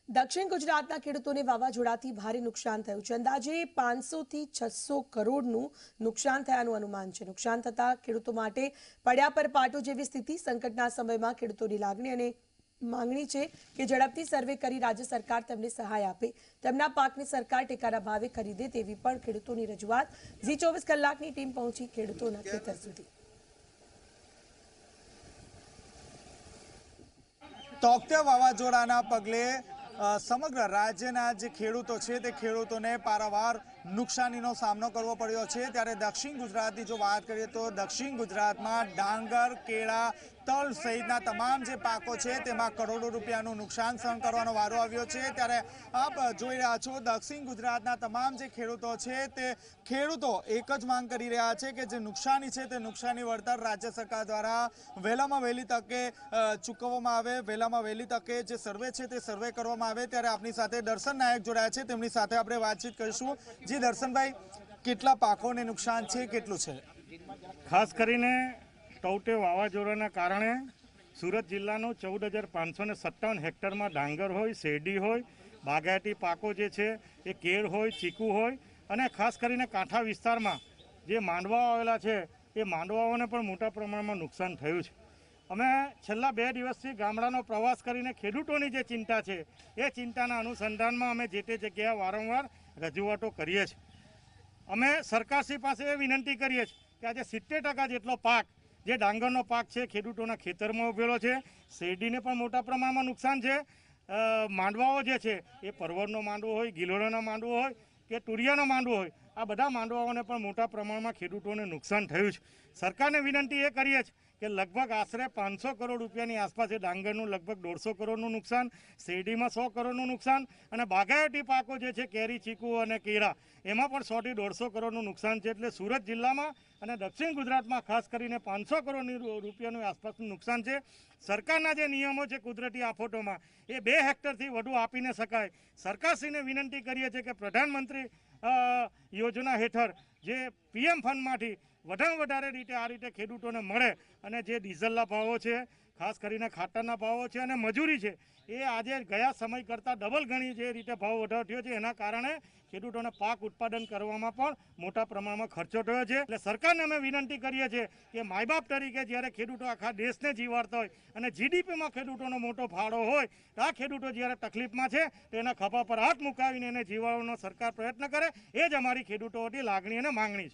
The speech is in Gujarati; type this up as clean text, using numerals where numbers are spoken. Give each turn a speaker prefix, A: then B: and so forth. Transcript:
A: દક્ષિણ ગુજરાતના ખેડૂતોને વાવાઝોડાથી ભારે નુકસાન થયું છે। અંદાજે 500 થી 600 કરોડનું નુકસાન થયાનું અનુમાન છે। નુકસાન થતા ખેડૂતો માટે પડ્યા પર પાટો જેવી સ્થિતિ। સંકટના સમયમાં ખેડૂતોની લાગણી અને માંગણી છે કે ઝડપથી સર્વે કરી રાજ્ય સરકાર તેમને સહાય આપે। તેમના પાકની સરકાર ટેકાના ભાવે ખરીદે તેવી પણ ખેડૂતોની રજૂઆત। ઝી 24 કલાકની ટીમ પહોંચી ખેડૂતોના ખેતર સુધી।
B: તૌક્તે વાવાઝોડાના પગલે સમગ્ર રાજ્યના જે ખેડૂતો છે તે ખેડૂતોને પારાવાર નુકસાનીનો સામનો કરવો પડ્યો છે। ત્યારે દક્ષિણ ગુજરાતની જો વાત કરીએ તો દક્ષિણ ગુજરાતમાં ડાંગર, કેળા, તલ સહિતના તમામ જે પાકો છે તેમાં કરોડો રૂપિયાનું નુકસાન સહન કરવાનો વારો આવ્યો છે। ત્યારે આપ જોઈ રહ્યા છો દક્ષિણ ગુજરાતના તમામ જે ખેડૂતો છે તે ખેડૂતો એક જ માંગ કરી રહ્યા છે કે જે નુકસાની છે તે નુકસાની વળતર રાજ્ય સરકાર દ્વારા વહેલામાં વહેલી તકે ચૂકવવામાં આવે, વહેલામાં વહેલી તકે જે સર્વે છે તે સર્વે કરવામાં આવે। ત્યારે આપની સાથે દર્શન નાયક જોડાયા છે, તેમની સાથે આપણે વાતચીત કરીશું। જી દર્શનભાઈ, કેટલા પાકોને નુકસાન છે, કેટલું છે?
C: ખાસ કરીને તૌક્તે વાવાઝોડાના કારણે સુરત જિલ્લાનું 14,557 હેક્ટરમાં ડાંગર હોય, શેરડી હોય, બાગાયતી પાકો જે છે એ કેળ હોય, ચીકુ હોય અને ખાસ કરીને કાંઠા વિસ્તારમાં જે માંડવાઓ આવેલા છે એ માંડવાઓને પણ મોટા પ્રમાણમાં નુકસાન થયું છે। અમે છેલ્લા 2 દિવસથી ગામડાનો પ્રવાસ કરીને ખેડૂતોની જે ચિંતા છે એ ચિંતાના અનુસંધાનમાં અમે જે તે જગ્યાએ વારંવાર રજૂઆતો કરીએ છીએ। અમે સરકારશ્રી પાસે એ વિનંતી કરીએ છીએ કે આજે 70% જેટલો પાક જે ડાંગરનો પાક છે ખેડૂતોના ખેતરમાં ઉભેલો છે। શેરડીને પણ મોટા પ્રમાણમાં નુકસાન છે। માંડવાઓ જે છે એ પરવરનો માંડવો હોય, ગિલોડાનો માંડવો હોય કે તુરિયાનો માંડવો હોય, આ બધા માંડવાઓને પણ મોટા પ્રમાણમાં ખેડૂતોને નુકસાન થયું છે। સરકારને વિનંતી એ કરીએ છીએ કે લગભગ આશરે 500 કરોડ રૂપિયાની આસપાસ એ ડાંગરનું લગભગ 150 કરોડનું નુકસાન, શેરડીમાં 100 કરોડનું નુકસાન અને બાગાયતી પાકો જે છે કેરી, ચીકુ અને કેળા એમાં પણ 100 થી 150 કરોડનું નુકસાન છે। એટલે સુરત જિલ્લામાં અને દક્ષિણ ગુજરાતમાં ખાસ કરીને 500 કરોડ રૂપિયાનું આસપાસનું નુકસાન છે। સરકારના જે નિયમો છે કુદરતી આફતોમાં એ 2 હેક્ટરથી વધુ આપી ન શકાય। સરકારશ્રીને વિનંતી કરીએ છીએ કે પ્રધાનમંત્રી યોજના હેઠળ જે PM ફંડમાંથી વધારે વધારે રીતે આ રીતે ખેડૂતોને મળે અને જે ડીઝલના ભાવો છે, ખાસ કરીને ખાતરના ભાવો છે અને મજૂરી છે એ આજે ગયા સમય કરતાં ડબલ ગણી જે રીતે ભાવ વધારો થયો છે એના કારણે ખેડૂતોને પાક ઉત્પાદન કરવામાં પણ મોટા પ્રમાણમાં ખર્ચો થયો છે। એટલે સરકારને અમે વિનંતી કરીએ છીએ કે માયબાપ તરીકે જ્યારે ખેડૂતો આખા દેશને જીવાડતા હોય અને GDPમાં ખેડૂતોનો મોટો ફાળો હોય તો આ ખેડૂતો જ્યારે તકલીફમાં છે તો એના ખભા પર હાથ મુકાવીને એને જીવાડવાનો સરકાર પ્રયત્ન કરે, એ જ અમારી ખેડૂતોની લાગણી અને માંગણી છે।